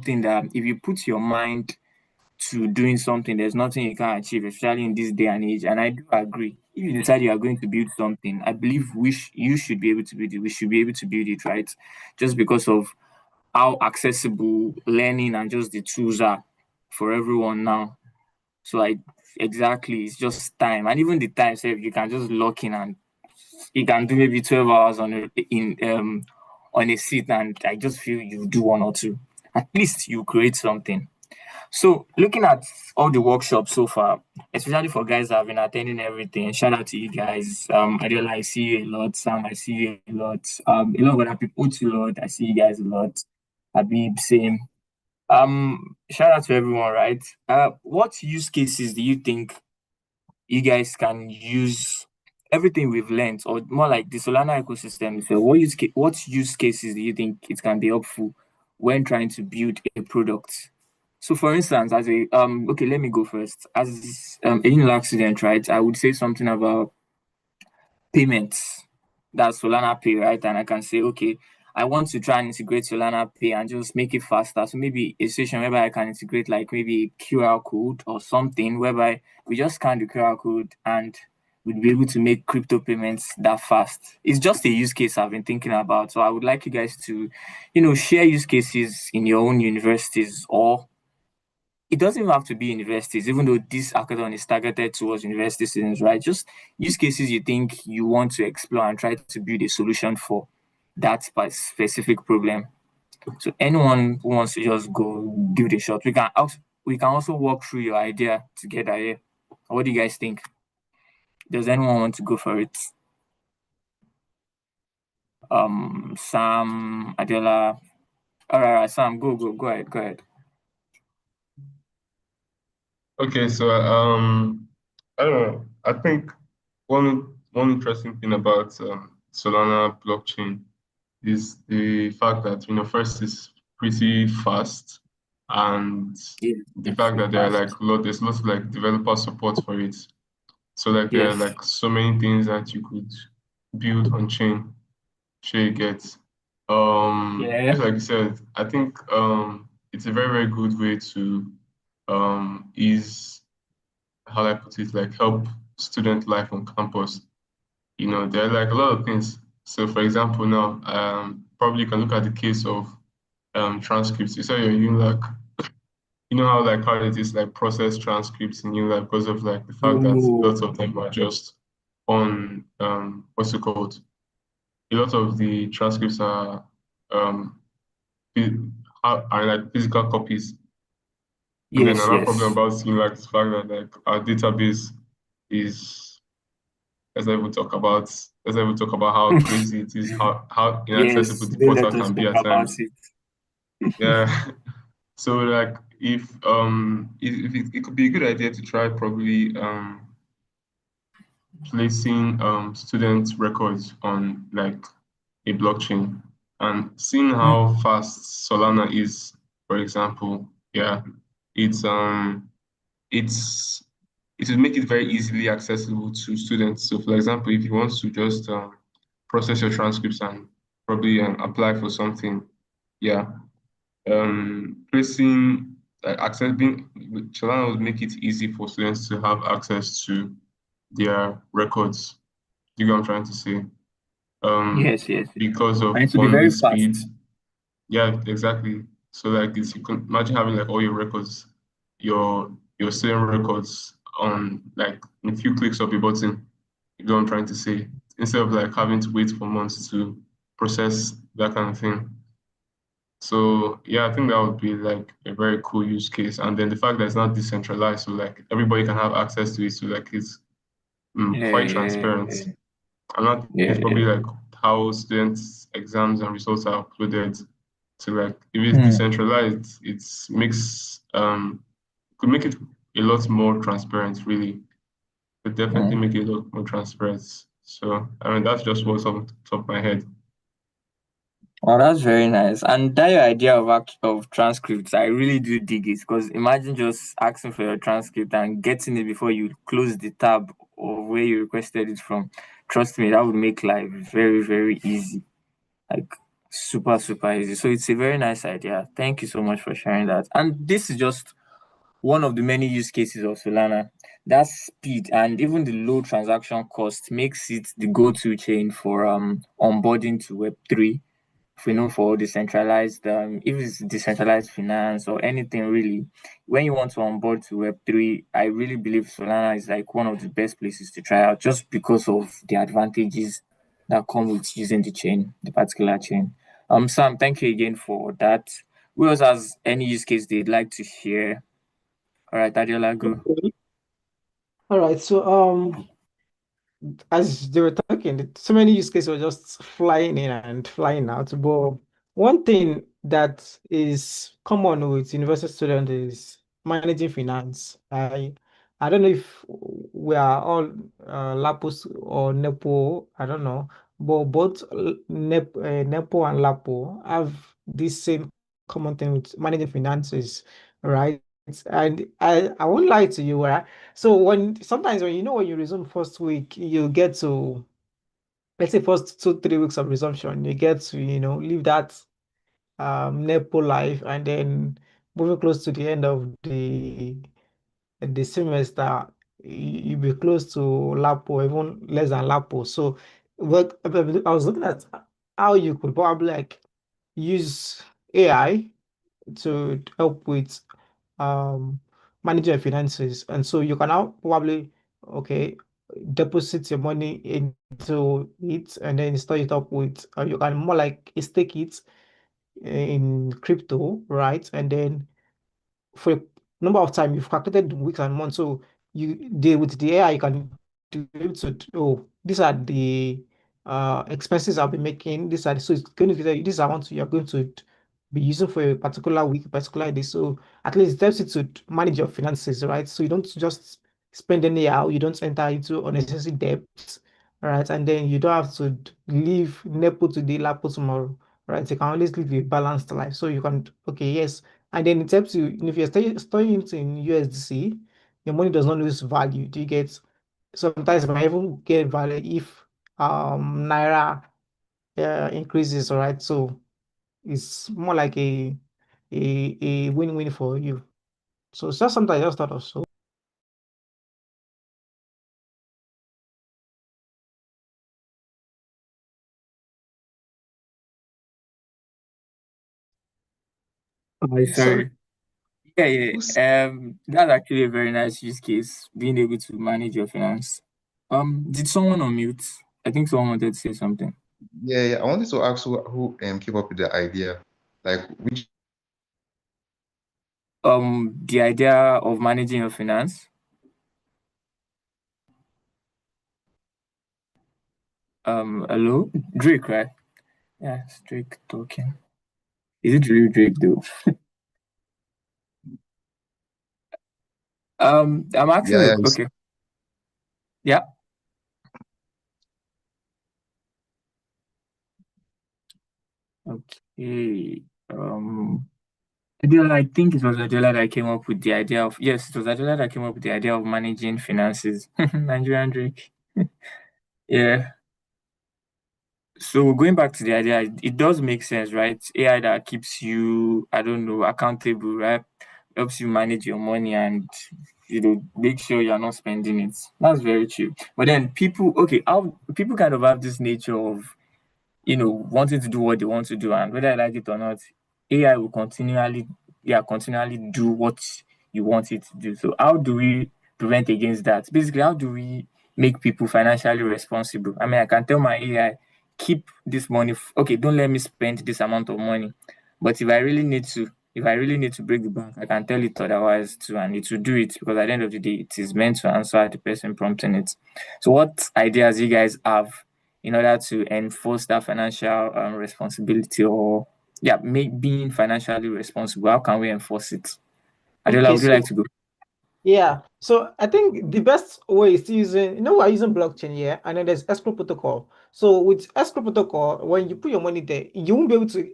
something that if you put your mind to doing something, there's nothing you can't achieve, especially in this day and age. And I do agree. If you decide you are going to build something, I believe you should be able to build it. We should be able to build it, right? Just because of how accessible learning and just the tools are for everyone now. So I exactly, it's just time, and even the time, so you can just lock in and you can do maybe 12 hours on a seat, and I just feel you do one or two. At least you create something. So looking at all the workshops so far, especially for guys that have been attending everything, shout out to you guys. Adela, I see you a lot. Sam, I see you a lot. A lot of other people too a lot. I see you guys a lot. Habib, same. Shout out to everyone, right? What use cases do you think you guys can use everything we've learned, or more like the Solana ecosystem? So, what use cases do you think it can be helpful when trying to build a product? So, for instance, as a okay, let me go first. As a new accident, right? I would say something about payments. That's Solana Pay, right? And I can say, okay, I want to try and integrate Solana Pay and just make it faster. So maybe a station whereby I can integrate like maybe a QR code or something whereby we just scan the QR code and we'd be able to make crypto payments that fast. It's just a use case I've been thinking about. So I would like you guys to, share use cases in your own universities, or it doesn't even have to be universities, even though this hackathon is targeted towards university students, right? Just use cases you think you want to explore and try to build a solution for that specific problem. So anyone who wants to just go give it a shot, we can also walk through your idea together here. What do you guys think? Does anyone want to go for it? Sam, Adela. All right, Sam, go ahead, go ahead. Okay, so I don't know. I think one interesting thing about Solana blockchain is the fact that first it's pretty fast, and Yes, the yes, fact so that fast. there's lots of like developer support for it. So like there are Yes. like so many things that you could build on chain. Sure you get. Yeah. Just like you said, I think it's a very, very good way to ease, how do I put it, like help student life on campus. There are like a lot of things. So for example now, probably you can look at the case of transcripts. You saw your UNILAC, you know how it is like process transcripts in UNILAC because of like the fact that lots of Oh, them are just on what's it called? A lot of the transcripts um phy- are like physical copies. And then yes, another problem yes. about UNILAC is the fact that like our database is, let's not even talk about how crazy it is, how inaccessible Yes, the don't portal let us can be talk at about times. it. Yeah. So like if it could be a good idea to try probably placing student records on like a blockchain and seeing how Mm, fast Solana is, for example. Yeah, it's it's it will make it very easily accessible to students. So, for example, if you want to just process your transcripts and probably apply for something, yeah, placing accessing Solana will make it easy for students to have access to their records. Do you know what I'm trying to say? yes, yes, yes. Because And of it will be one, the very speed. fast. Yeah, exactly. So like this, you can imagine having like all your records, your student records on like in a few clicks of a button. You know what I'm trying to say? Instead of like having to wait for months to process that kind of thing. So yeah, I think that would be like a very cool use case. And then the fact that it's not decentralized, so like everybody can have access to it, so like it's Yeah, quite yeah, transparent. And I think yeah, it's probably yeah. like how students' exams and results are uploaded. So like if it's Mm, decentralized, it makes could make it a lot more transparent, really. Could definitely mm. make it a lot more transparent. So I mean that's just what's on the top of my head. Oh, that's very nice. And that your idea of transcripts, I really do dig it, because imagine just asking for your transcript and getting it before you close the tab or where you requested it from. Trust me, that would make life very, very easy. Like Super, super easy. So it's a very nice idea. Thank you so much for sharing that. And this is just one of the many use cases of Solana. That speed and even the low transaction cost makes it the go-to chain for onboarding to Web3. If we know for decentralized, if it's decentralized finance or anything really, when you want to onboard to Web3, I really believe Solana is like one of the best places to try out just because of the advantages that come with using the chain, the particular chain. Sam, thank you again for that. Who else has any use case they'd like to share? All right, Adiola, go. Okay. All right. So as they were talking, so many use cases were just flying in and flying out. But one thing that is common with university students is managing finance. I don't know if we are all Lapos or Nepo, I don't know, but both Nepo and Lapo have this same common thing with managing finances, right? And I won't lie to you, right? So when sometimes when when you resume first week, you get to, let's say, first 2 3 weeks of resumption, you get to live that Nepo life, and then moving close to the end of the semester, you be close to Lapo, even less than Lapo. So what I was looking at how you could probably like use AI to help with um managing your finances. And so you can now probably, okay, deposit your money into it and then store it up with, you can more like stake it in crypto, right? And then for a number of time you've calculated weeks and months. So with the AI you can do it to, oh, these are the expenses I'll be making. So it's going to tell you this amount you're going to be using for a particular week, particular day. So at least it helps you to manage your finances, right? So you don't just spend anyhow, you don't enter into unnecessary debts, right? And then you don't have to leave Nepo today, Lapo tomorrow, right? You can always live a balanced life. So you can, okay, yes, and then it helps you, if you're storing it in USDC, your money does not lose value. Do you get? Sometimes it might even get value if Naira increases, all right? So it's more like a win-win for you. So it's just something I just thought of. So Oh, Sorry, sorry. Yeah, who's yeah. That's actually a very nice use case, being able to manage your finance. Did someone unmute? I think someone wanted to say something. Yeah, yeah. I wanted to ask who came up with the idea, like which. The idea of managing your finance. Hello, Drake, right? Yeah, it's Drake talking. Is it really Drake though? I'm asking Yeah, the yeah. okay. Yeah. Okay. Adela, I think it was Adela that came up with the idea of, yes, it was Adela that came up with the idea of managing finances. Nigerian Drake. Yeah. So going back to the idea, it does make sense, right? AI that keeps you, I don't know, accountable, right? Helps you manage your money and make sure you're not spending it. That's very true. But then people, okay, how people kind of have this nature of wanting to do what they want to do, and whether I like it or not, AI will continually do what you want it to do. So how do we prevent against that? Basically, how do we make people financially responsible? I mean, I can tell my AI, keep this money, okay, don't let me spend this amount of money. But if I really need to break the bank, I can tell it otherwise too, and it will do it because at the end of the day, it is meant to answer the person prompting it. So, what ideas you guys have in order to enforce that financial responsibility, or yeah, make being financially responsible? How can we enforce it? Adela, okay, would you like to go? yeah. So I think the best way is to using, we're using blockchain here, and then there's escrow protocol. So with escrow protocol, when you put your money there, you won't be able to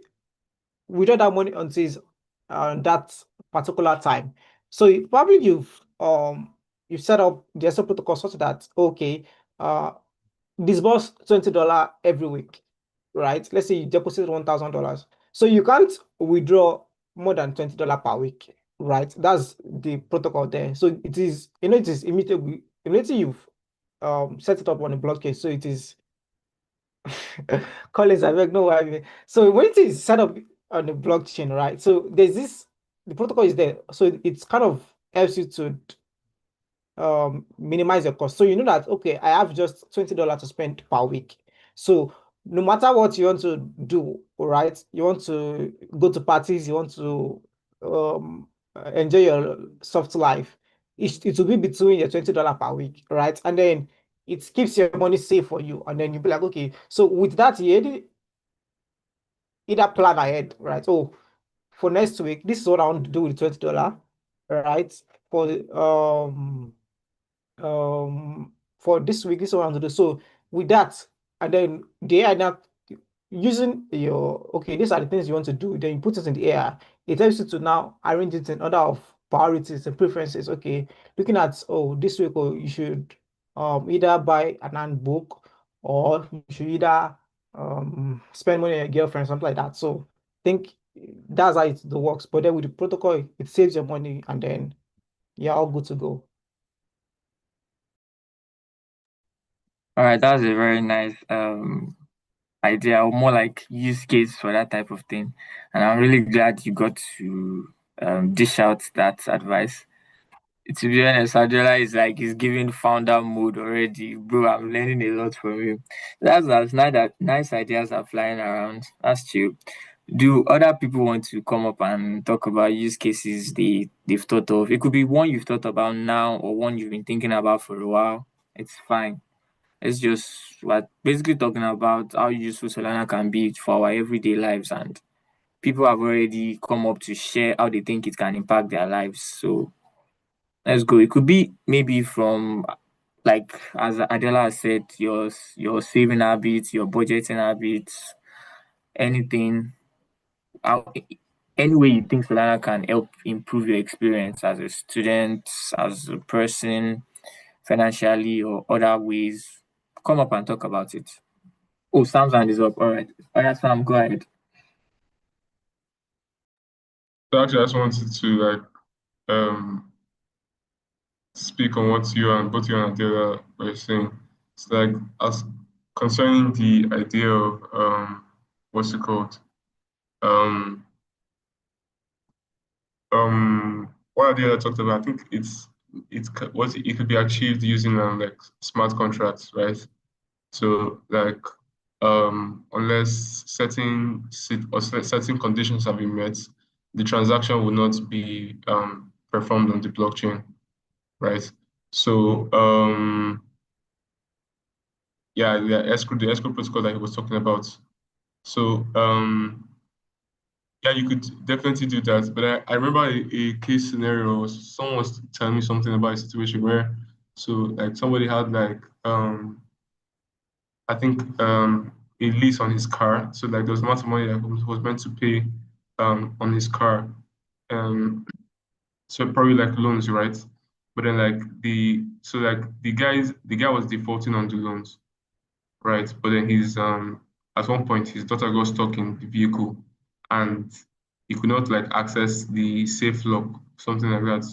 withdraw that money until that particular time. So probably you've set up the escrow protocol such that, okay, uh disburse $20 every week. right? Let's say you deposit $1,000. So you can't withdraw more than $20 per week, right? That's the protocol there. So it is, it is immediately you've set it up on a blockchain. So it is Collins, I beg no why. So when it is set up on the blockchain, right? So there's this, the protocol is there. So it's kind of helps you to minimize your cost. So you know that okay, I have just $20 to spend per week. So no matter what you want to do, all right, you want to go to parties, you want to enjoy your soft life, it will be between your $20 per week, right? And then it keeps your money safe for you. And then you'll be like, okay, so with that, you either plan ahead, right? Oh, for next week, this is what I want to do with $20, right? For for this week, this is what I want to do. So with that, and then they are now using your okay, these are the things you want to do, then you put it in the AI. It helps you to now arrange it in order of priorities and preferences. Okay, looking at oh this week, oh, you should either buy an handbook or you should either spend money on your girlfriend, something like that. So I think that's how it works. But then with the protocol, it saves your money and then you're all good to go. All right, that's a very nice idea, or more like use case for that type of thing. And I'm really glad you got to dish out that advice. To be honest, Adela is like he's giving founder mode already, bro. I'm learning a lot from him. That's nice. That nice ideas are flying around. That's chill. Do other people want to come up and talk about use cases they've thought of? It could be one you've thought about now or one you've been thinking about for a while. It's fine. It's just what basically talking about how useful Solana can be for our everyday lives, and people have already come up to share how they think it can impact their lives. So let's go. It could be maybe from like as Adela has said, your saving habits, your budgeting habits, anything. How, any way you think Solana can help improve your experience as a student, as a person, financially, or other ways. Come up and talk about it. Oh, Sam's hand is up. All right. All right, Sam, go ahead. So actually, I just wanted to like um speak on what you and both you and Adela were saying. It's like as concerning the idea of what's it called? Um what Adela talked about, I think it could be achieved using like smart contracts, right? So like unless certain conditions have been met, the transaction will not be performed on the blockchain, right? So yeah, the escrow protocol that he was talking about. So yeah, you could definitely do that. But I remember a case scenario. Someone was telling me something about a situation where so like somebody had like I think a lease on his car. So like there was amount of money that was meant to pay on his car. Um so probably like loans, right? But then like the guy was defaulting on the loans. Right, but then his at one point his daughter got stuck in the vehicle and he could not like access the safe lock, something like that,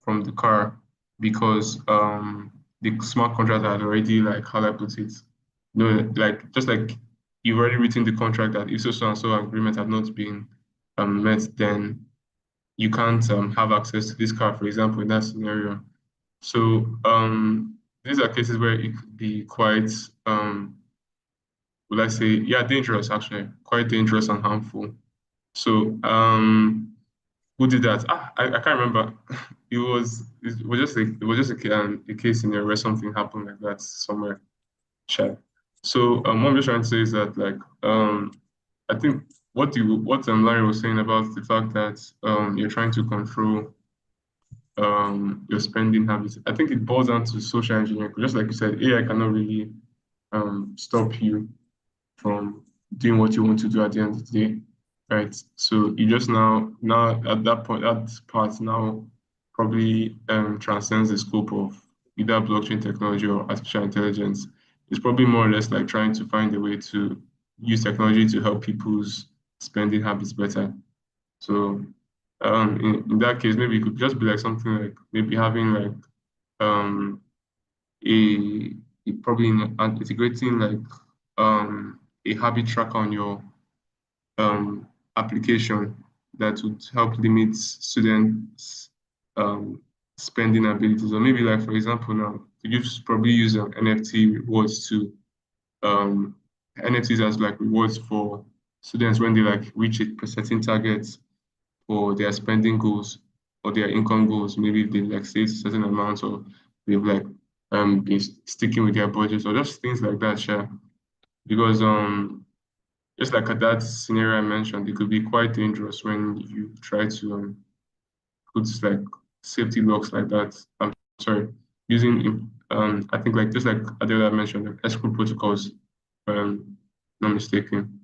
from the car because the smart contract had already like how do I put it? No, like just like you've already written the contract that if so and so agreement had not been met, then you can't have access to this car, for example, in that scenario. So these are cases where it could be quite would I say, yeah, dangerous actually, quite dangerous and harmful. So, who did that? I can't remember. It was just a case scenario where something happened like that somewhere. Sure. So, what I'm just trying to say is that like I think what Larry was saying about the fact that you're trying to control your spending habits. I think it boils down to social engineering. Just like you said, AI cannot really stop you from doing what you want to do at the end of the day, right? So you just now at that point, that part now probably transcends the scope of either blockchain technology or artificial intelligence. It's probably more or less like trying to find a way to use technology to help people's spending habits better. So in that case, maybe it could just be like something like maybe having like um, a, probably integrating like a habit tracker on your application that would help limit students' spending abilities. Or maybe like for example now, you just probably use NFT rewards to NFTs as like rewards for students when they like reach a certain target for their spending goals or their income goals. Maybe if they like save certain amounts or they've like been sticking with their budgets or just things like that, sure. Because just like at that scenario I mentioned, it could be quite dangerous when you try to put like safety locks like that. I'm sorry, using I think like just like Adela mentioned, like escrow protocols, not mistaken.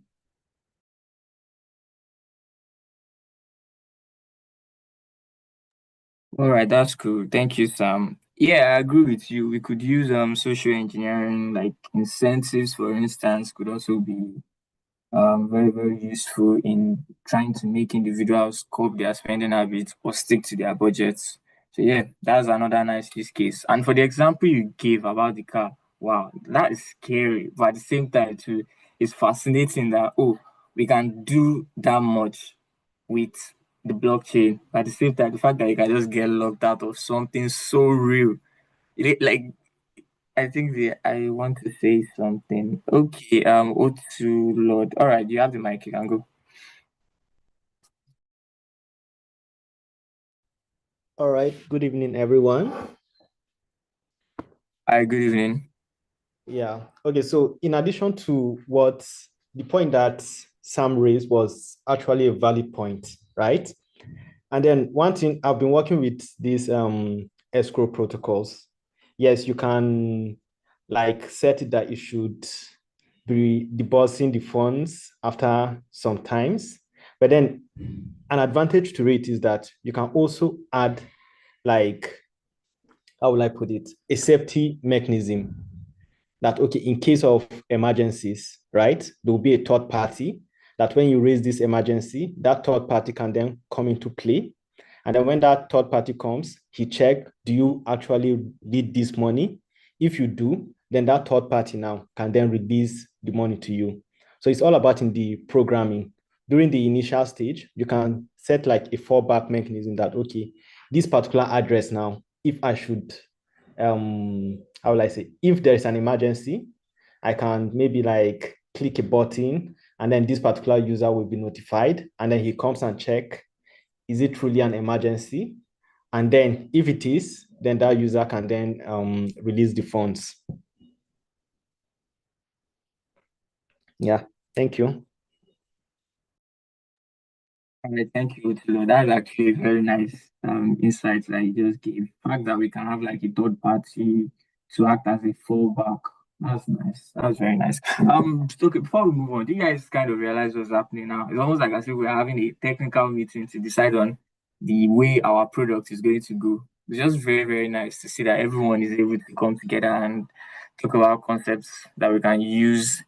All right, that's cool. Thank you, Sam. Yeah, I agree with you. We could use social engineering, like incentives, for instance, could also be very, very useful in trying to make individuals cope their spending habits or stick to their budgets. So yeah, that's another nice use case. And for the example you gave about the car, wow, that is scary. But at the same time, too, it's fascinating that we can do that much with the blockchain. But at the same time, the fact that you can just get locked out of something so real, like I think I want to say something. Okay, O2 Lord. All right, you have the mic, you can go. All right. Good evening, everyone. Hi, good evening. Yeah. Okay. So, in addition to what the point that Sam raised was actually a valid point, right? And then one thing I've been working with these escrow protocols. Yes, you can like set it that you should be depositing the funds after some times. But then an advantage to it is that you can also add like, how will I put it, a safety mechanism that, okay, in case of emergencies, right, there will be a third party that when you raise this emergency, that third party can then come into play. And then when that third party comes, he check, do you actually need this money? If you do, then that third party now can then release the money to you. So it's all about in the programming. During the initial stage, you can set like a fallback mechanism that, okay, this particular address now, if I should, how will I say, if there is an emergency, I can maybe like click a button and then this particular user will be notified and then he comes and check, is it truly an emergency? And then if it is, then that user can then release the funds. Yeah, thank you. All right, thank you, Otilo. That's actually a very nice insight that you just gave. The fact that we can have like a third party to act as a fallback. That's nice. That's very nice. Okay, before we move on, do you guys kind of realize what's happening now? It's almost like as if we're having a technical meeting to decide on the way our product is going to go. It's just very, very nice to see that everyone is able to come together and talk about concepts that we can use,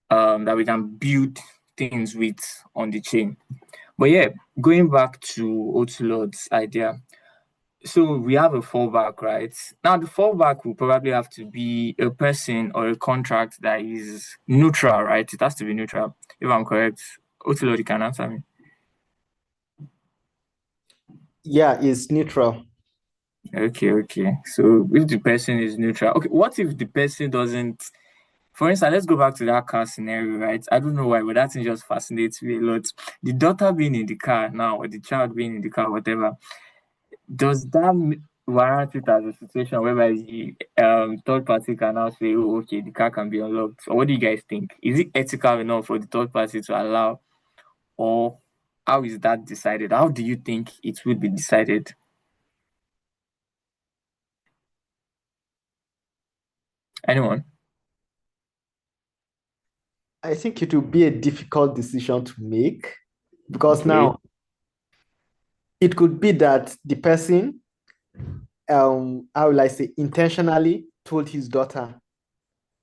that we can build things with on the chain. But yeah, going back to Otulot's idea, so we have a fallback, right? Now the fallback will probably have to be a person or a contract that is neutral, right? It has to be neutral, if I'm correct. Otulot, you can answer me. Yeah, it's neutral. Okay. So if the person is neutral, okay, what if the person doesn't? For instance, let's go back to that car scenario, right? I don't know why, but that thing just fascinates me a lot. The daughter being in the car now, or the child being in the car, whatever, does that warrant it as a situation whereby the third party can now say, oh, okay, the car can be unlocked? Or what do you guys think? Is it ethical enough for the third party to allow, or how is that decided? How do you think it would be decided? Anyone? I think it will be a difficult decision to make because Okay. now it could be that the person, how will I say, intentionally told his daughter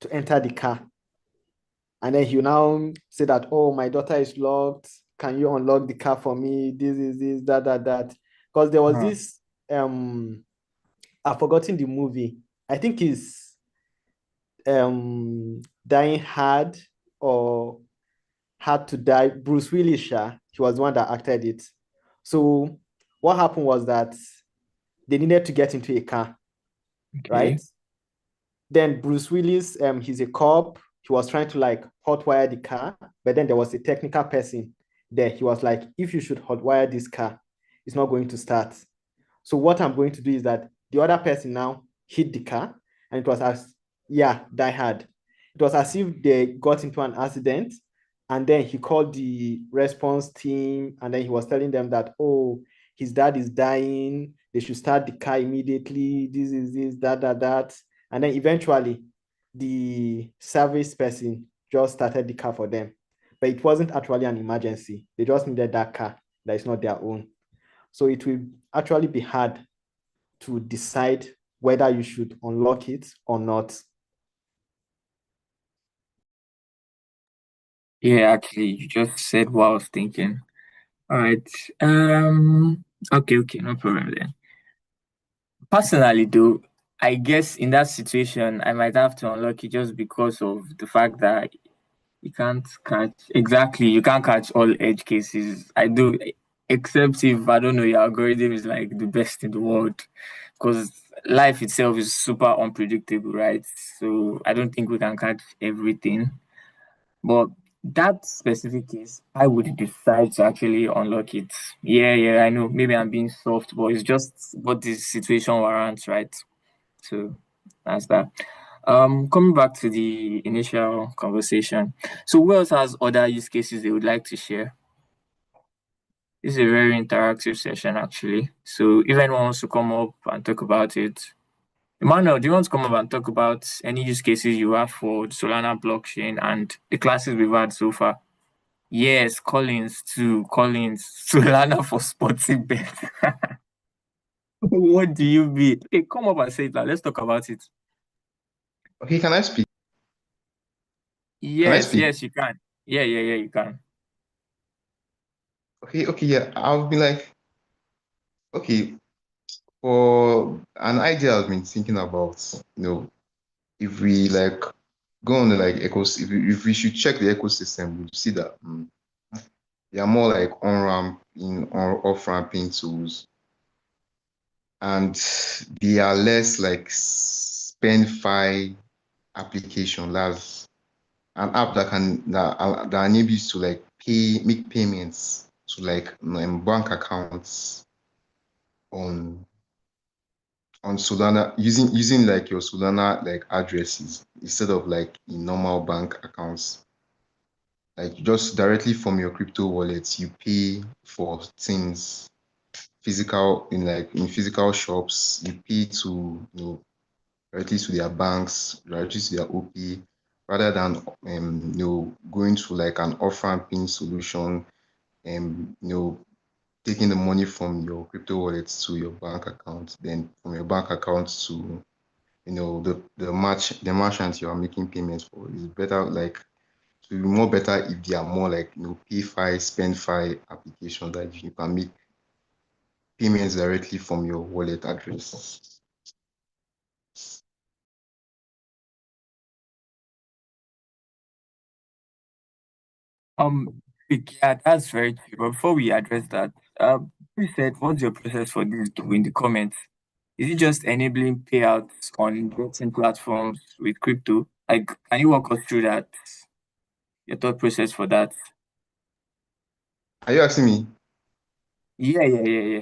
to enter the car. And then he'll now say that, oh, my daughter is locked. Can you unlock the car for me? This is this, that. Because there was this, I've forgotten the movie. I think it's Dying Hard or Had to Die. Bruce Willis, he was the one that acted it. So what happened was that they needed to get into a car, right? Then Bruce Willis, he's a cop. He was trying to like hotwire the car, but then there was a technical person there. He was like, if you should hotwire this car, it's not going to start. So what I'm going to do is that the other person now hit the car, and it was as, Die Hard. It was as if they got into an accident, and then he called the response team, and then he was telling them that, oh, his dad is dying. They should start the car immediately. This is this, that. And then eventually, the service person just started the car for them. But it wasn't actually an emergency. They just needed that car that is not their own. So it will actually be hard to decide whether you should unlock it or not. Yeah, actually, you just said what I was thinking. All right. Okay, no problem then. Personally, though, I guess in that situation, I might have to unlock it just because of the fact that you can't catch all edge cases. I do, except if I don't know your algorithm is like the best in the world, because life itself is super unpredictable, right? So I don't think we can catch everything. But that specific case, I would decide to actually unlock it. Yeah, I know. Maybe I'm being soft, but it's just what the situation warrants, right? So that's that. Coming back to the initial conversation. So who else has other use cases they would like to share? This is a very interactive session actually. So if anyone wants to come up and talk about it. Emmanuel, do you want to come up and talk about any use cases you have for the Solana blockchain and the classes we've had so far? Yes, Collins too. Collins. Solana for sporting bet. What do you mean? Okay, come up and say it now. Let's talk about it. Okay, can I speak? Yes, you can. Yeah, you can. Okay, yeah. I'll be like, okay, for an idea I've been thinking about, if we like go on the like if we should check the ecosystem, we'll see that they are more like on-ramping or off-ramping tools, and they are less like spend-fi application. That's an app that enables to like make payments to like bank accounts on Solana using like your Solana like addresses instead of like in normal bank accounts. Like just directly from your crypto wallets, you pay for things in physical shops. You pay to directly to their banks, directly to their OP, rather than going to like an off-ramping solution and taking the money from your crypto wallets to your bank account, then from your bank account to the merchant you are making payments for. Is better like to be more better if they are more like pay-fi, spend-fi applications that you can make payments directly from your wallet address. Yeah, that's very true. But before we address that, please said, what's your process for this in the comments? Is it just enabling payouts on betting platforms with crypto? Like, can you walk us through that? Your thought process for that? Are you asking me? Yeah.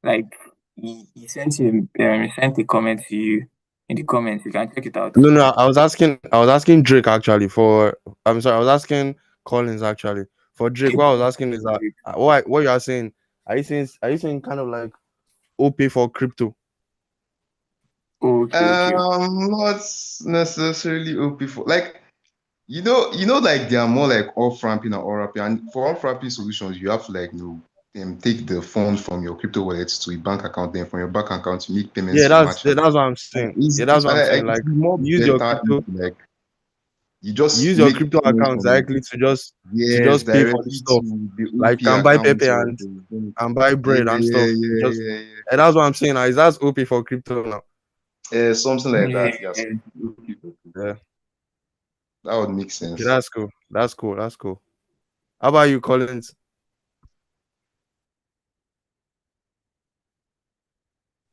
Like, he sent he sent a comment to you in the comments. You can check it out. No, I was asking Drake actually for. I'm sorry, I was asking Collins actually for Drake. What I was asking is that what you are saying. Are you saying kind of like OP for crypto? Okay. Not necessarily OP for like like they are more like off-ramping or on-ramping. And for off-ramping solutions, you have to like take the funds from your crypto wallets to a bank account, then from your bank account you make payments Yeah, to that's merchants. what I'm saying. Yeah, that's what I'm saying. Like It's more use your better crypto. if, like You just Use your make crypto payment accounts from your directly to yes, just pay for the directly stuff. to the Like OP you can buy account Pepe or the and buy yeah, bread and yeah, stuff. yeah, Just yeah, and that's what I'm saying now. Is that's OP for crypto now? yeah. Something like Yeah. that. Yes. Yeah. That would make Okay, sense. that's cool. That's cool. That's cool. How about you, Collins?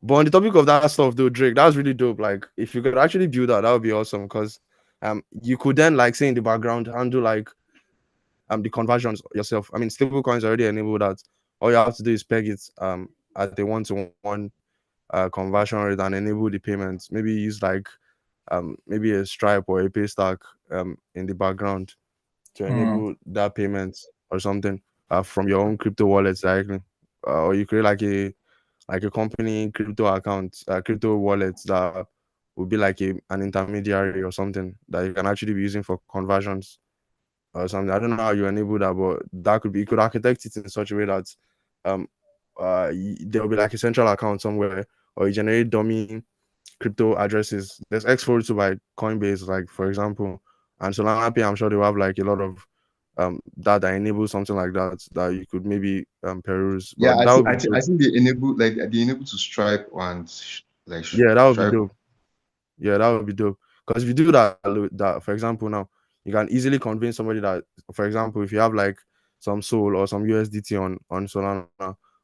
But on the topic of that stuff, though, Drake, that's really dope. Like, if you could actually build that would be awesome. Because you could then like say in the background handle like the conversions yourself. I mean, stablecoins already enable that. All you have to do is peg it at a one-to-one conversion rate and enable the payments. Maybe use like maybe a Stripe or a Paystack in the background to Mm. enable that payment or something from your own crypto wallets directly. Or you create like a company crypto account, crypto wallet that would be like an intermediary or something that you can actually be using for conversions or something. I don't know how you enable that, but that could be, you could architect it in such a way that um there will be like a central account somewhere, or you generate dummy crypto addresses. There's X42 by Coinbase, like for example, and Solana Pay. I'm sure they will have like a lot of that enables something like that you could maybe peruse. Yeah, But that would be I dope. think they enable to Stripe and Yeah, that would be Stripe. dope. Yeah, that would be dope. Because if you do that, for example, now you can easily convince somebody that, for example, if you have like some Sol or some USDT on Solana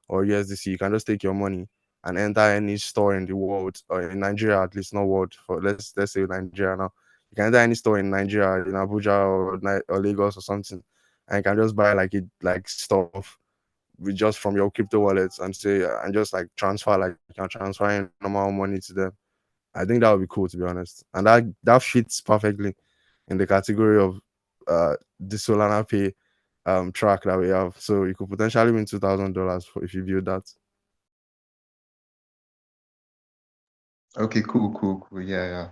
or USDC, you can just take your money and enter any store in the world, or in Nigeria at least, not world. For let's say Nigeria now, you can enter any store in Nigeria, in Abuja or Lagos or something, and you can just buy like it like stuff with just from your crypto wallets and say and just like transfer, like you can transfer in normal money to them. I think that would be cool, to be honest, and that fits perfectly in the category of the Solana Pay track that we have. So you could potentially win $2,000 if you build that. Okay, cool. Yeah, yeah.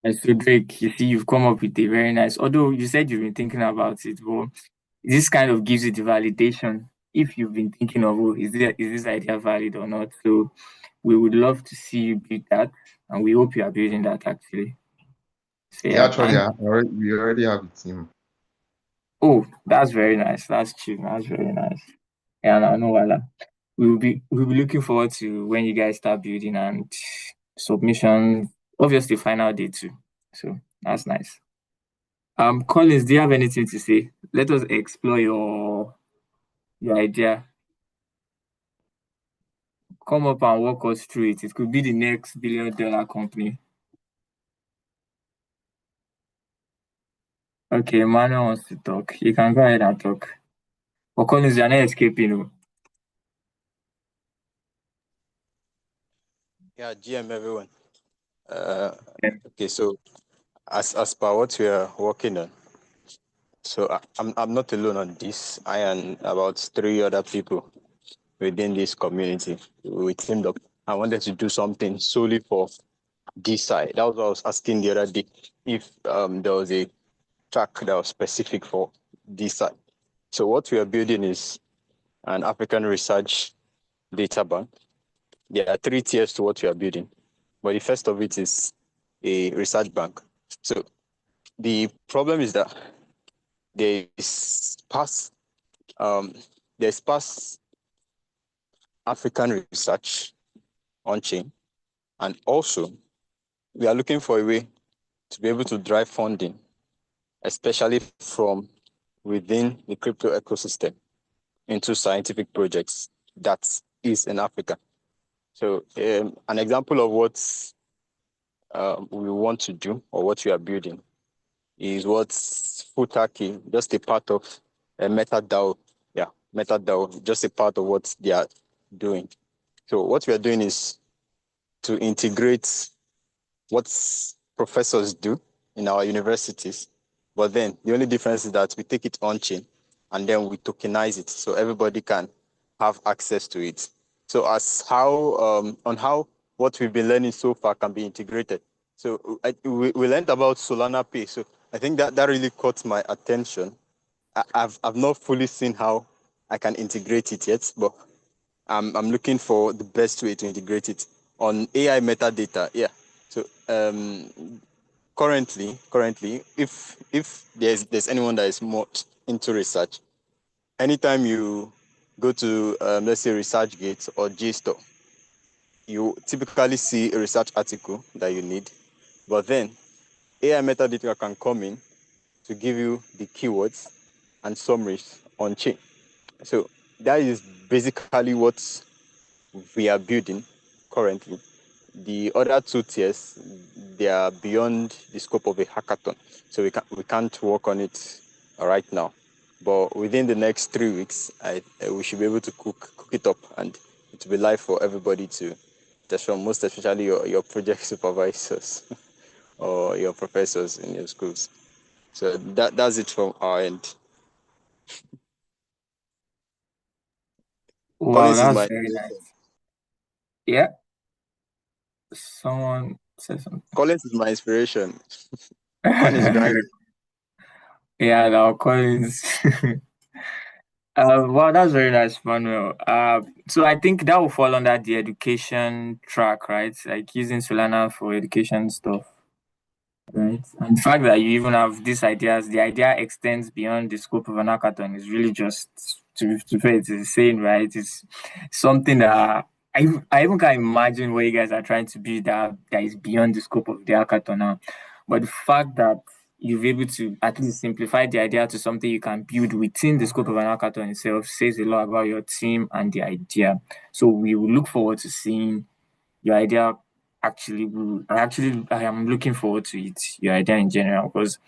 And so Drake, you see, you've come up with a very nice. Although you said you've been thinking about it, but this kind of gives you the validation. If you've been thinking of, oh, is this idea valid or not? So we would love to see you build that, and we hope you are building that actually. So Yeah, yeah, actually, thank. we already have a team. Oh, that's very nice. That's true. That's very nice. Yeah, no, wala. We'll be looking forward to when you guys start building and submission. Obviously, final day too. So that's nice. Collins, do you have anything to say? Let us explore your idea. Come up and walk us through it. It could be the next $1 billion company. Okay, Emmanuel wants to talk. You can go ahead and talk. But Collins, you're not escaping. Oh. Yeah, GM everyone. Yeah. Okay, so as per what we are working on, so I'm not alone on this. I and about 3 other people within this community. We teamed up. I wanted to do something solely for this side. That was what I was asking the other day, if there was a track that was specific for this side. So what we are building is an African research data bank. There are 3 tiers to what we are building, but the first of it is a research bank. So the problem is that there is there's past African research on chain, and also we are looking for a way to be able to drive funding, especially from within the crypto ecosystem, into scientific projects that is in Africa. So an example of what we want to do or what we are building is what's Futaki, just a part of a MetaDAO. Yeah, MetaDAO, just a part of what they are doing. So what we are doing is to integrate what professors do in our universities, but then the only difference is that we take it on chain and then we tokenize it so everybody can have access to it. So as how on how what we've been learning so far can be integrated. So we learned about Solana Pay. So I think that really caught my attention. I've not fully seen how I can integrate it yet, but I'm looking for the best way to integrate it on AI metadata. Yeah. So currently, if there's anyone that is more into research, anytime you go to let's say ResearchGate or JSTOR, you typically see a research article that you need, but then AI metadata can come in to give you the keywords and summaries on chain. So that is basically what we are building currently. The other two tiers, they are beyond the scope of a hackathon, so we can't work on it right now. But within the next 3 weeks, we should be able to cook it up, and it will be live for everybody to test from, most especially your project supervisors or your professors in your schools. So that's it from our end. Wow, Collins is that's my very nice. Yeah, someone said something. Collins is my inspiration. Man is grinding. Yeah, now Collins. Wow, that's very nice, Manuel. So I think that will fall under the education track, right? Like using Solana for education stuff, right? And the fact that you even have these ideas, the idea extends beyond the scope of an hackathon is really just to be fair, it's insane, right? It's something that I even can't imagine what you guys are trying to build that is beyond the scope of the hackathon now. But the fact that you've able to at least simplify the idea to something you can build within the scope of an hackathon itself says a lot about your team and the idea. So we will look forward to seeing your idea. I am looking forward to it, your idea in general, because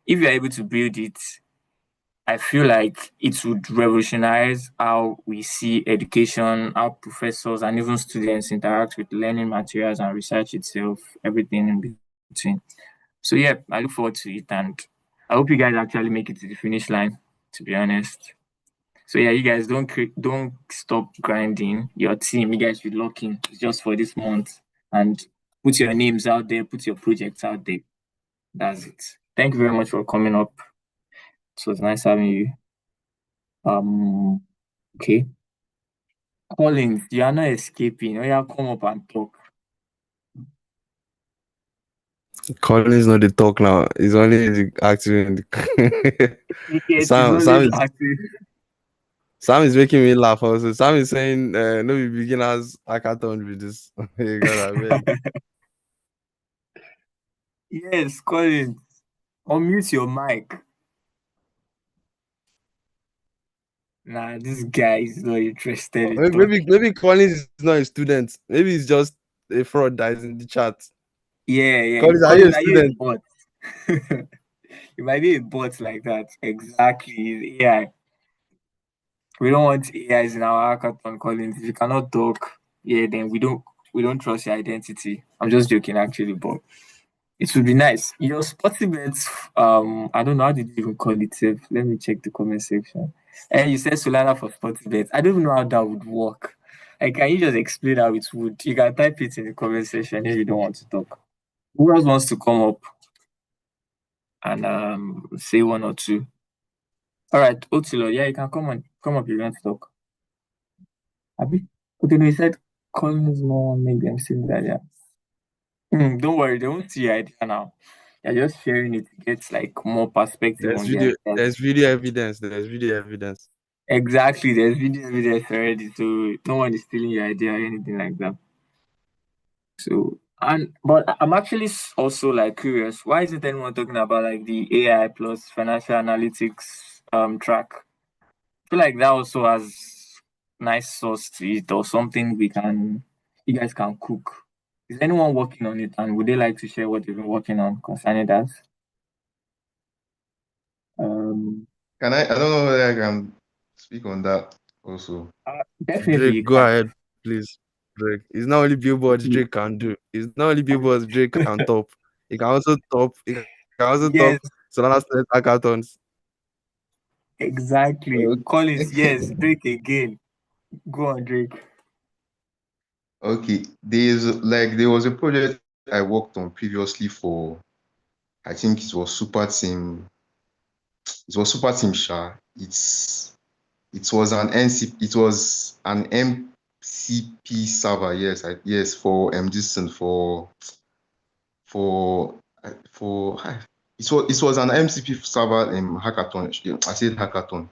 if you're able to build it, I feel like it would revolutionize how we see education, how professors and even students interact with learning materials and research itself, everything in between. So yeah, I look forward to it, and I hope you guys actually make it to the finish line, to be honest. So yeah, you guys don't stop grinding. Your team, you guys should lock in. It's just for this month, and put your names out there, put your projects out there. That's it. Thank you very much for coming up. It was nice having you. Okay. Collins, you are not escaping. Oh yeah, come up and talk. Collins not the talk now. He's only the active in the Yes, it's Sam always Sam is active. Sam is making me laugh also. Sam is saying no be beginners hackathon with this. You gotta beg. Yes, Collins, unmute your mic. Nah, this guy is not interested in talking. Maybe Collins is not a student. Maybe he's just a fraud that is in the chat. Yeah. Collins, are you a Collins, are you a student? bot? You might be a bot like that. Exactly. It's AI. We don't want AIs in our hackathon, Collins. If you cannot talk, yeah, then we don't trust your identity. I'm just joking actually, but it would be nice. Your sporty bets, I don't know how did you even call it safe. Let me check the comment section. And you said Solana for sporty bets. I don't even know how that would work. Like, can you just explain how it would? You can type it in the comment section if you don't want to talk. Who else wants to come up and say one or two? All right, Otilo, yeah, you can come up if you want to talk. Abi? Okay, no, he said calling is more make them seem that yeah. Don't worry, they won't see your idea now. You're just sharing it to get like more perspective on the idea. There's video evidence. There's video evidence. Exactly, there's video evidence already, so no one is stealing your idea or anything like that. So but I'm actually also like curious, why isn't anyone talking about like the AI plus financial analytics track? I feel like that also has nice sauce to it or something you guys can cook. Is anyone working on it and would they like to share what they've been working on concerning that? Um Can I? I don't know whether I can speak on that also. Definitely Drake, you go can. ahead, please. Drake. It's not only billboards Okay. Drake can do. It's not only billboards Drake can top. He can also top. He can also top Yes, Solana student hackathons. exactly. Okay. Collins, yes, Drake again. Go on, Drake. Okay. There was a project I worked on previously for, I think it was Super Team. It was Super Team Sha. It was an MCP server, yes, yes, for this thing for For it was an MCP server hackathon. I said hackathon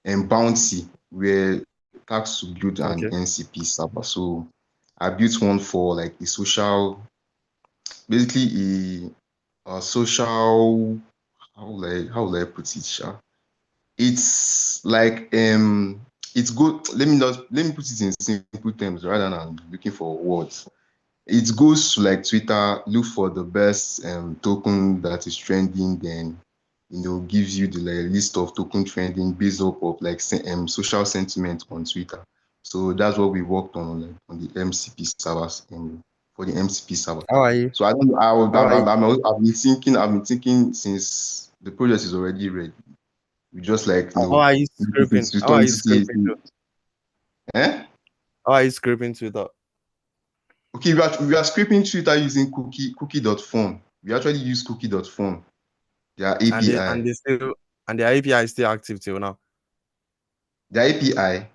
and Bouncy where tasked to build an Okay. NCP server. So I built one for like a social, basically a social. How will I put it, Sha? It's like it's good. Let me put it in simple terms rather than looking for words. It goes to like Twitter, look for the best token that is trending, then gives you the like, list of token trending based off of like social sentiment on Twitter. So that's what we worked on like, on the MCP servers for the MCP server. How are you? So I don't know. How are you? I've been thinking since the project is already ready. We just like How are you scraping? How are you scraping to? eh? How are you scraping Twitter? Okay, we are scraping Twitter using cookie.phone. We actually use cookie.phone, their And API. the API is still active till now. The API,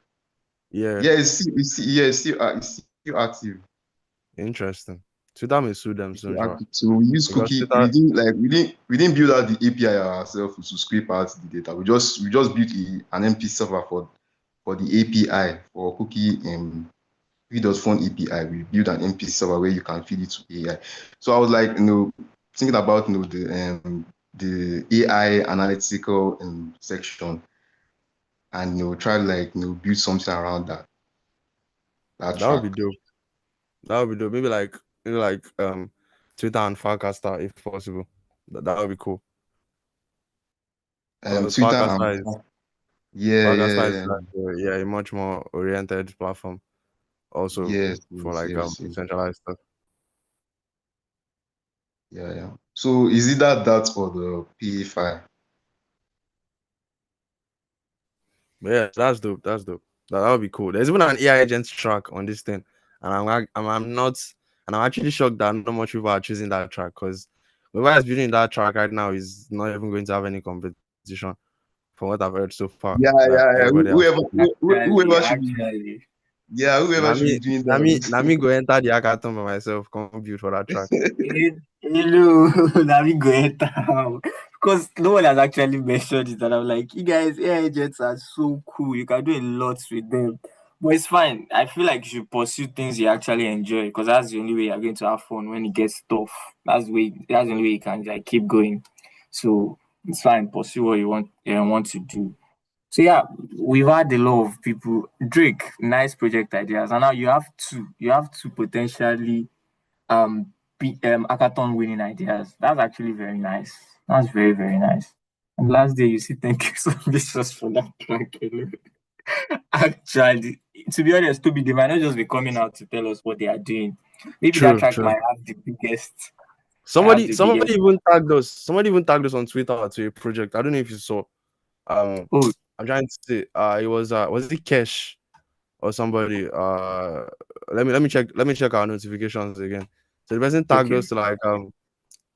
Yeah, yeah, it's still active. interesting. Twitter may sue them It's soon, still sure. active. So we use Because cookie. Twitter, We didn't build out the API ourselves to scrape out the data. We just built an MP server for the API for cookie.phone API. We build an MP server where you can feed it to AI. So I was like, thinking about the AI analytical section and try to like build something around that that would track. be dope. That would be dope. Maybe like Twitter and Farcaster if possible. That would be cool. Because Twitter and Farcaster is yeah. like a much more oriented platform also Yes, for yes, like yes, yes. centralized stuff. Yeah. So is it that for the PA file? But yeah, that's dope. That's dope. That would be cool. There's even an AI agent track on this thing, and I'm not, and I'm actually shocked that not much people are choosing that track because whoever is building that track right now is not even going to have any competition from what I've heard so far. Yeah, Like yeah, yeah. everybody has taken. Actually, Whoever should be, actually. yeah, whoever should be Nami, doing Nami, that. Nami go enter the hackathon by myself. Come build for that track. Hello, now we go enter because no one has actually mentioned it, and I'm like, you guys, AI agents are so cool. You can do a lot with them, but it's fine. I feel like you should pursue things you actually enjoy because that's the only way you're going to have fun when it gets tough. That's the way. That's the only way you can like keep going. So it's fine. Pursue what you want to do. So yeah, we've had a lot of people. Drake, nice project ideas, and now you have two. You have two potentially hackathon winning ideas. That's actually very nice. That's very, very nice. And last day you see thank you so much just for that track alone. Actually, to be honest, Toby, they might not just be coming out to tell us what they are doing. Maybe that True, track true. might have the biggest Somebody, somebody even tagged us. Somebody even tagged us on Twitter to a project. I don't know if you saw. Um, oh, I'm trying to say. It was it Kesh or somebody? Let me check our notifications again. So the person tagged okay. us to like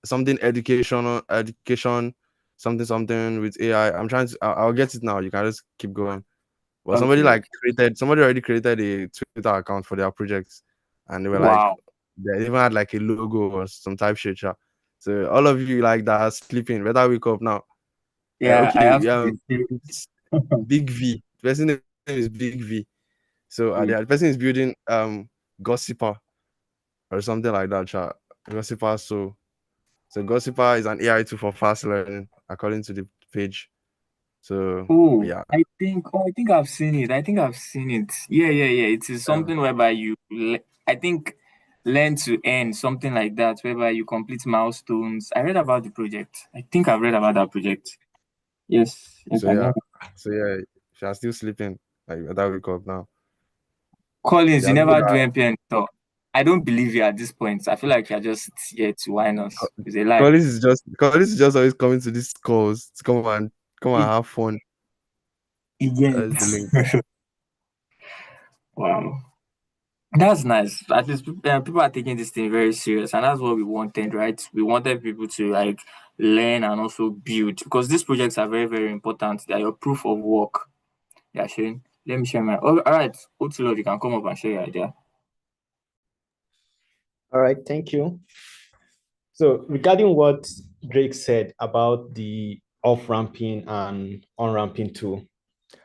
something education, something with AI. I'm trying to. I'll get it now. You can just keep going. But Okay. somebody already created a Twitter account for their projects, and they were like, Wow. they even had like a logo or some type shit. Sha. So all of you like that are sleeping, better wake up now. Yeah, I Okay, have to be serious. it's Big V. The person name is Big V. So Wait. the person is building Gossiper or something like that. Sha. Gossiper. So Gossiper is an AI tool for fast learning, according to the page. So Oh, yeah, I think I've seen it. I think I've seen it. Yeah, yeah, yeah. It is um, something whereby I think, learn to earn, something like that, whereby you complete milestones. I read about the project. I think I've read about that project. Yes, yes, so I yeah, know. so yeah, she are still sleeping. Like better wake up now. Collins, you Yeah, good. never do NPN talk. I don't believe you at this point. I feel like you're just here to whine us. It's a lie. Collins is just always coming to these calls to come and It, have fun. it That's the link. Wow. That's nice. At least people are taking this thing very serious, and that's what we wanted, right? We wanted people to like learn and also build because these projects are very, very important. They are your proof of work. Yeah, Shane. Let me share my. Oh, all right, Otilo, you can come up and share your idea. All right, thank you. So regarding what Drake said about the off-ramping and on-ramping tool.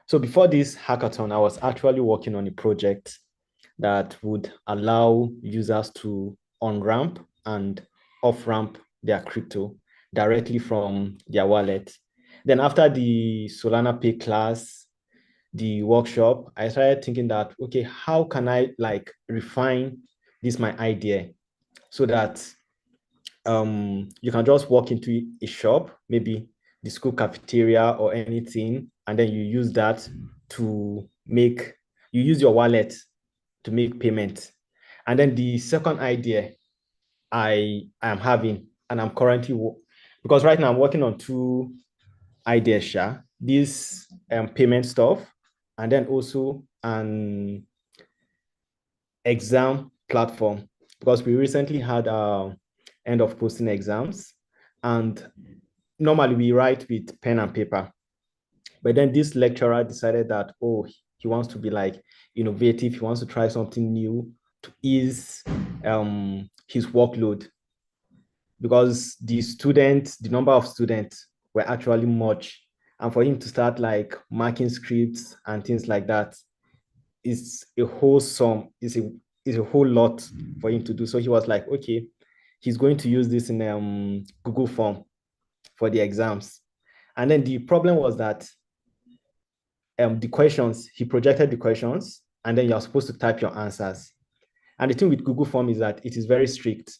So before this hackathon, I was actually working on a project that would allow users to on-ramp and off-ramp their crypto directly from their wallet. Then after the Solana Pay class, the workshop, I started thinking that, okay, how can I like refine this my idea so that you can just walk into a shop, maybe the school cafeteria or anything, and then you use that to make, you use your wallet to make payment. And then the second idea I am having, and I'm currently, because right now I'm working on two ideas, this payment stuff, and then also an exam platform, because we recently had our end of posting exams, and normally we write with pen and paper. But then this lecturer decided that, oh, he wants to be like innovative, he wants to try something new to ease his workload, because the number of students were actually much. And for him to start like marking scripts and things like that is a whole sum, is a whole lot for him to do. So he was like, okay, he's going to use this in Google Form for the exams. And then the problem was that the questions, he projected the questions, and then you're supposed to type your answers. And the thing with Google Form is that it is very strict.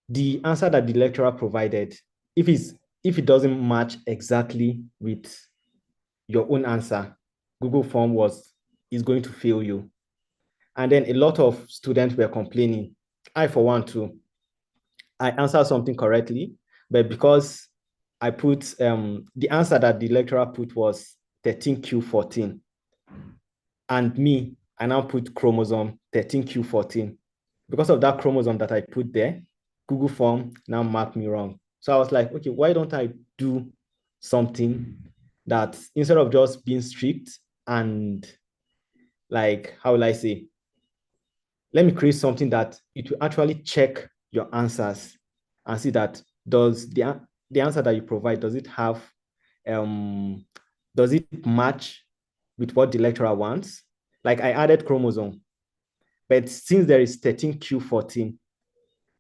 The answer that the lecturer provided, if it doesn't match exactly with your own answer, Google Form is going to fail you. And then a lot of students were complaining. I, for one, too, I answered something correctly, but because I put the answer that the lecturer put was 13q14, and me, I now put chromosome 13q14. Because of that chromosome that I put there, Google Form now marked me wrong. So I was like, okay, why don't I do something that instead of just being strict and like, how will I say, let me create something that it will actually check your answers and see that does the answer that you provide, does it have, does it match with what the lecturer wants? Like I added chromosome, but since there is 13q14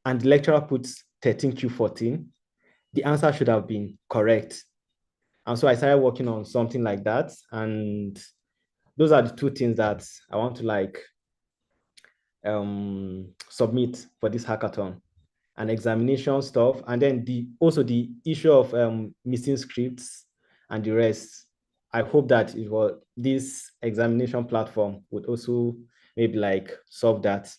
and the lecturer puts 13q14, the answer should have been correct. And so I started working on something like that. And those are the two things that I want to like submit for this hackathon, and examination stuff, and then also the issue of missing scripts and the rest. I hope that this examination platform would also maybe like solve that.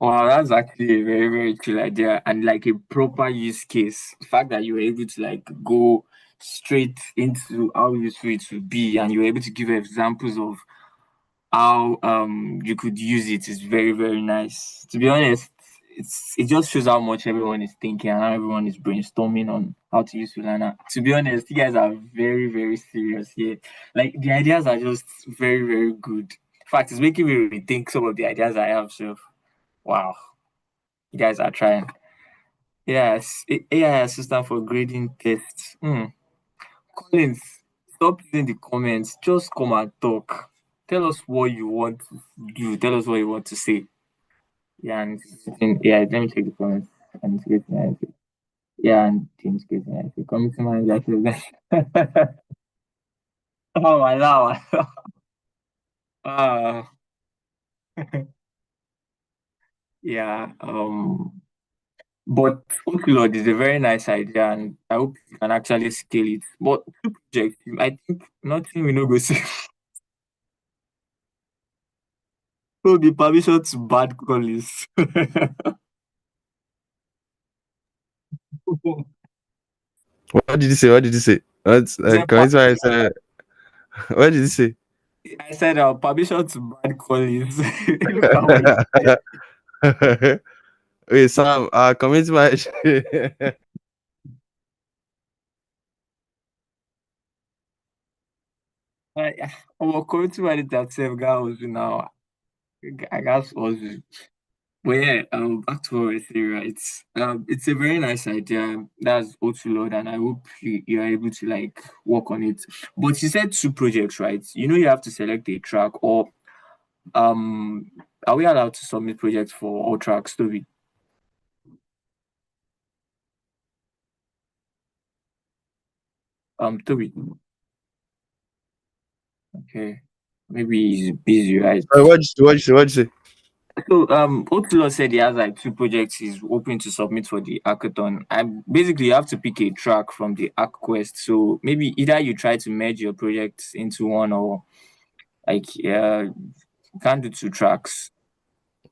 Wow, that's actually a very, very cool idea and like a proper use case. The fact that you were able to like go straight into how useful it would be and you were able to give examples of how you could use it is very, very nice. To be honest, it just shows how much everyone is thinking and how everyone is brainstorming on how to use Solana. To be honest, you guys are very, very serious here. Like the ideas are just very, very good. In fact, it's making me rethink some of the ideas I have. So wow, you guys are trying. Yes, AI assistant for grading tests. Collins, stop using the comments. Just come and talk. Tell us what you want to do. Tell us what you want to say. Yeah, yeah, let me check the comments. And it's getting anything. Yeah, and teams getting anything. Committee manager. Oh, my lord. Ah, yeah. But Lord is a very nice idea, and I hope you can actually scale it. But two projects, I think nothing we know go see. So the permission to bad callers. What did you say? What did you say? What's comment what I said? What did you say? I said permission to bad callers. Look at what you said. Wait, Sam, comment my I'm coming to my that same guy was now. I guess also. But yeah, back to what we're saying, right? It's a very nice idea. That's also Lord, and I hope you are able to like work on it. But you said two projects, right? You know you have to select a track, or um, are we allowed to submit projects for all tracks, Toby? Toby. Okay, maybe he's busy, right? Sorry, what'd you say? So Otulo said he has like two projects he's hoping to submit for the hackathon. And basically you have to pick a track from the hack quest. So maybe either you try to merge your projects into one, or like you can't do two tracks.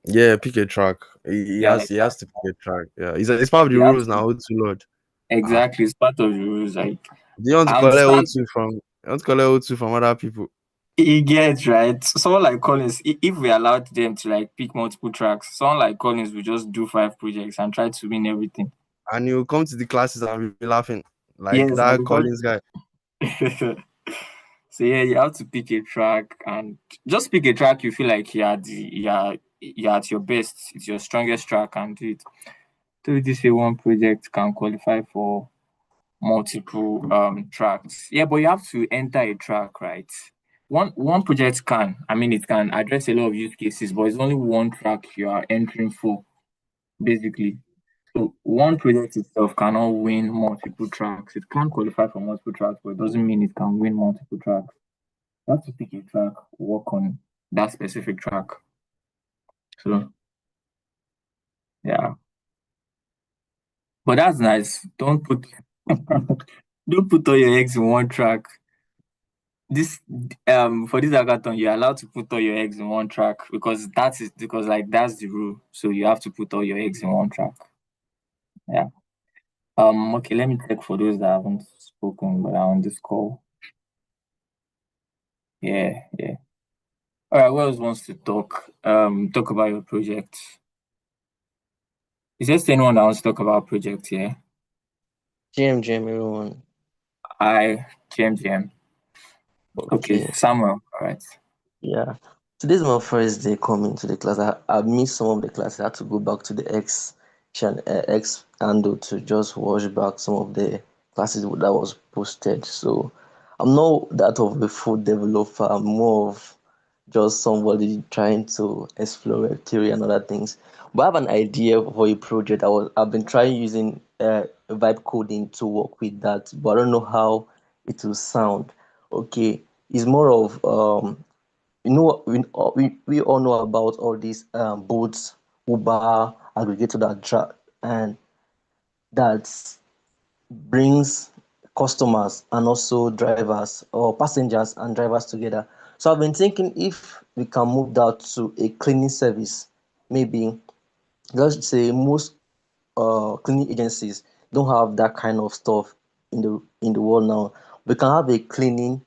Yeah, pick a track. He Yeah, has like he that. has to pick a track. Yeah, it's part of the You have rules to now. Oh, too Lord. Ah, exactly, it's part of the rules. Like do you want to I collect understand O2 from? You want to collect O2 from other people? he gets right. Someone like Collins, if we allowed them to like pick multiple tracks, someone like Collins will just do five projects and try to win everything. And you come to the classes and be laughing like Yes, that and Collins guy. so yeah, you have to pick a track and just pick a track you feel like you're at your best, it's your strongest track and do it. So this say one project can qualify for multiple tracks. Yeah, but you have to enter a track, right? One project can, I mean it can address a lot of use cases, but it's only one track you are entering for, basically. So one project itself cannot win multiple tracks. It can qualify for multiple tracks, but it doesn't mean it can win multiple tracks. You have to pick a track, work on that specific track. So yeah, but that's nice. Don't put don't put all your eggs in one track. This for this hackathon, you're allowed to put all your eggs in one track because like that's the rule. So you have to put all your eggs in one track. Yeah. Okay, let me check for those that haven't spoken but are on this call. Yeah, yeah. All right, who else wants to talk? Talk about your project. Is there anyone that wants to talk about project here? GM, everyone. GM. Okay, Okay. Samuel. All right. Yeah. Today's my first day coming to the class. I missed some of the class. I had to go back to the X handle to just watch back some of the classes that was posted. So I'm not that of a full developer. I'm more of just somebody trying to explore web theory and other things. But I have an idea for a project. I've been trying using vibe coding to work with that, but I don't know how it will sound. Okay, it's more of we all know about all these boats, Uber, aggregator and that brings customers and also drivers or passengers and drivers together. So I've been thinking if we can move that to a cleaning service, maybe let's say most cleaning agencies don't have that kind of stuff in the world now. We can have a cleaning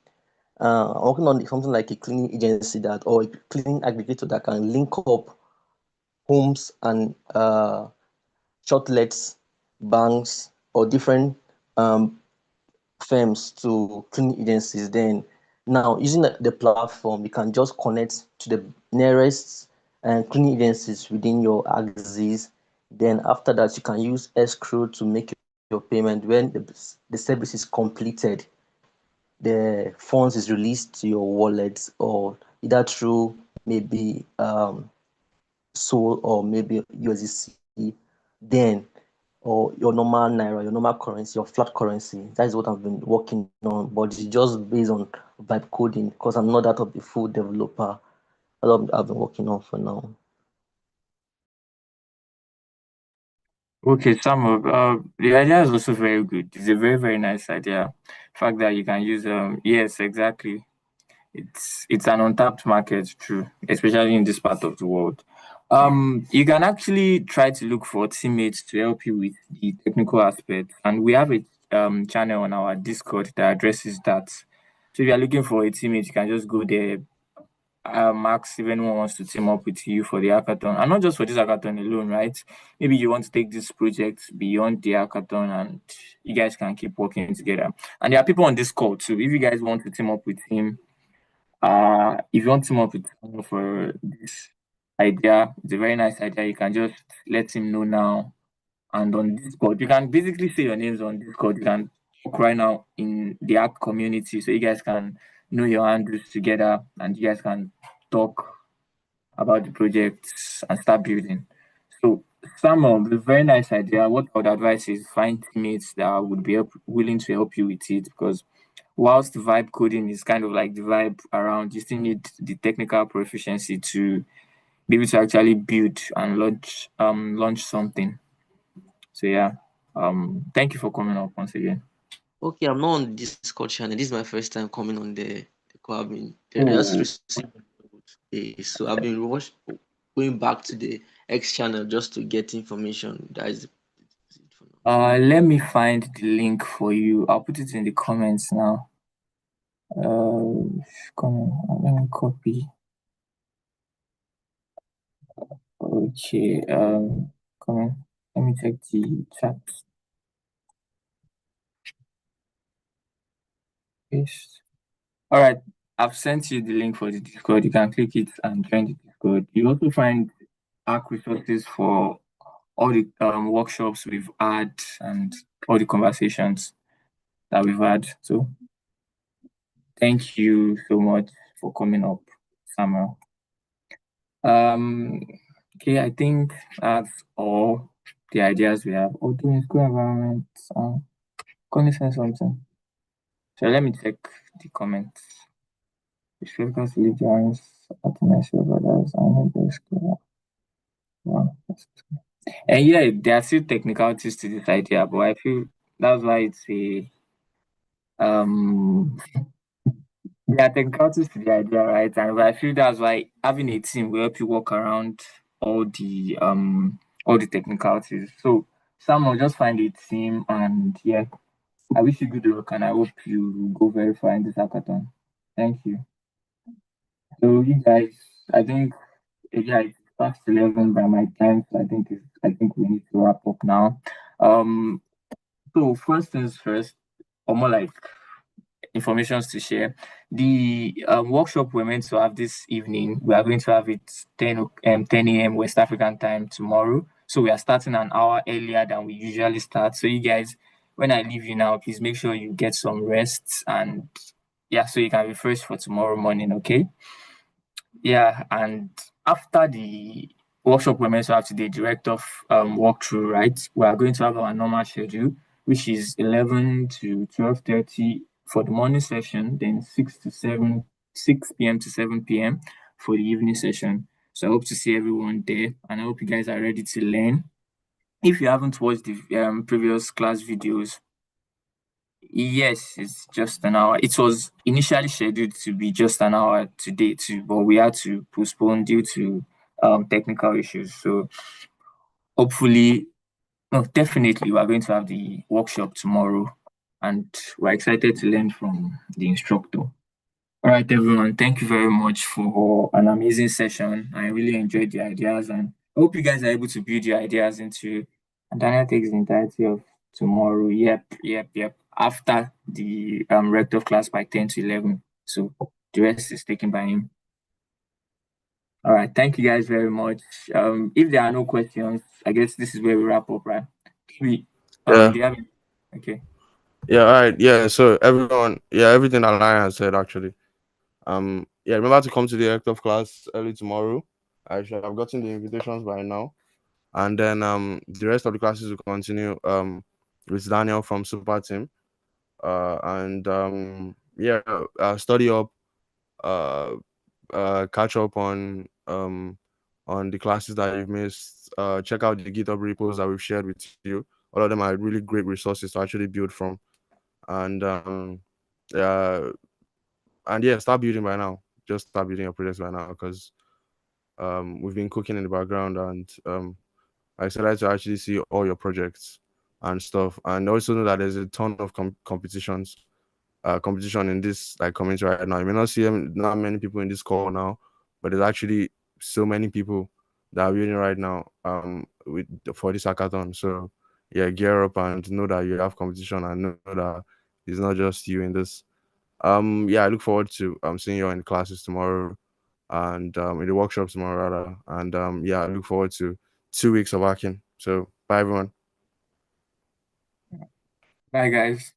I'm working on something like a cleaning agency that or a cleaning aggregator that can link up homes and shotlets, banks, or different um, firms to cleaning agencies. Then now using the platform, you can just connect to the nearest cleaning agencies within your axis. Then after that, you can use escrow to make your payment when the service is completed. The funds is released to your wallet or either through maybe Sol or maybe USDC, then or your normal naira, your normal currency, your flat currency. That is what I've been working on, but it's just based on vibe coding because I'm not that of the full developer. That's what I've been working on for now. Okay, Samuel. The idea is also very good. It's a very, very nice idea. The fact that you can use yes, exactly. It's an untapped market, true, especially in this part of the world. You can actually try to look for teammates to help you with the technical aspect, and we have a channel on our Discord that addresses that. So if you're looking for a teammate, you can just go there. Max, if anyone wants to team up with you for the hackathon, and not just for this hackathon alone, right? Maybe you want to take this project beyond the hackathon, and you guys can keep working together. And there are people on this call too. If you guys want to team up with him, if you want to team up with someone for this, idea. It's a very nice idea. You can just let him know now. And on Discord, you can basically say your names on Discord. You can talk right now in the app community, so you guys can know your handles together, and you guys can talk about the projects and start building. So, Samuel, a very nice idea. What I would advise is find teammates that would be willing to help you with it, because whilst the vibe coding is kind of like the vibe around, you still need the technical proficiency to be able to actually build and launch something. So yeah, thank you for coming up once again. Okay, I'm not on the Discord channel. This is my first time coming on the call. I've been I just Oh, received so I've been going back to the X channel just to get information. That is it for now. let me find the link for you. I'll put it in the comments now. Come on, let me copy. Okay, come on, let me check the chat. Paste. All right, I've sent you the link for the Discord. You can click it and join the Discord. You also find ARC resources for all the workshops we've had and all the conversations that we've had. So thank you so much for coming up, Samuel. Okay, I think that's all the ideas we have. Oh, doing school environment. Can you say something? So let me check the comments. It's difficult to leave the arms optimize your brothers and make school. Wow. And yeah, there are still technicalities to this idea, but I feel that's why it's a there are technicalities to the idea, right? And I feel that's why having a team will help you work around all the technicalities. So Sam will just find a team, and yeah, I wish you good luck and I hope you go very far in this hackathon. Thank you. So you guys, I think yeah, it's past 11 by my time, so I think we need to wrap up now. So first things first, or more like informations to share. The workshop we're meant to have this evening, we are going to have it 10 a.m. West African time tomorrow. So we are starting an hour earlier than we usually start. So you guys, when I leave you now, please make sure you get some rest and yeah, so you can refresh for tomorrow morning, okay? Yeah, and after the workshop we're meant to have today, direct of walkthrough, right? We are going to have our normal schedule, which is 11 to 12:30 for the morning session, then 6 p.m. to 7 p.m. for the evening session. So I hope to see everyone there, and I hope you guys are ready to learn. If you haven't watched the previous class videos, yes, it's just an hour. It was initially scheduled to be just an hour today too, but we had to postpone due to technical issues. So hopefully, no, definitely we are going to have the workshop tomorrow, and we're excited to learn from the instructor. All right, everyone. Thank you very much for an amazing session. I really enjoyed the ideas, and I hope you guys are able to build your ideas into. And Daniel takes the entirety of tomorrow. Yep. After the rector class by 10 to 11. So the rest is taken by him. All right. Thank you guys very much. If there are no questions, I guess this is where we wrap up, right? Yeah. Do you have okay. Yeah, all right. Yeah, so everyone, yeah, everything that Lion has said actually. Yeah, remember to come to the elective class early tomorrow. I should have gotten the invitations by now. And then the rest of the classes will continue with Daniel from Super Team. And yeah, study up, uh catch up on the classes that you've missed. Check out the GitHub repos that we've shared with you. All of them are really great resources to actually build from. And uh and yeah, start building by now. Just start building your projects by now because we've been cooking in the background and I excited to actually see all your projects and stuff. And also know that there's a ton of competition in this like community right now. You may not see not many people in this call now, but there's actually so many people that are building right now with for this hackathon. So yeah, gear up and know that you have competition and know that it's not just you in this. Yeah, I look forward to seeing you in classes tomorrow. and in the workshop tomorrow rather. And yeah, I look forward to 2 weeks of hacking. So bye everyone. Bye, guys.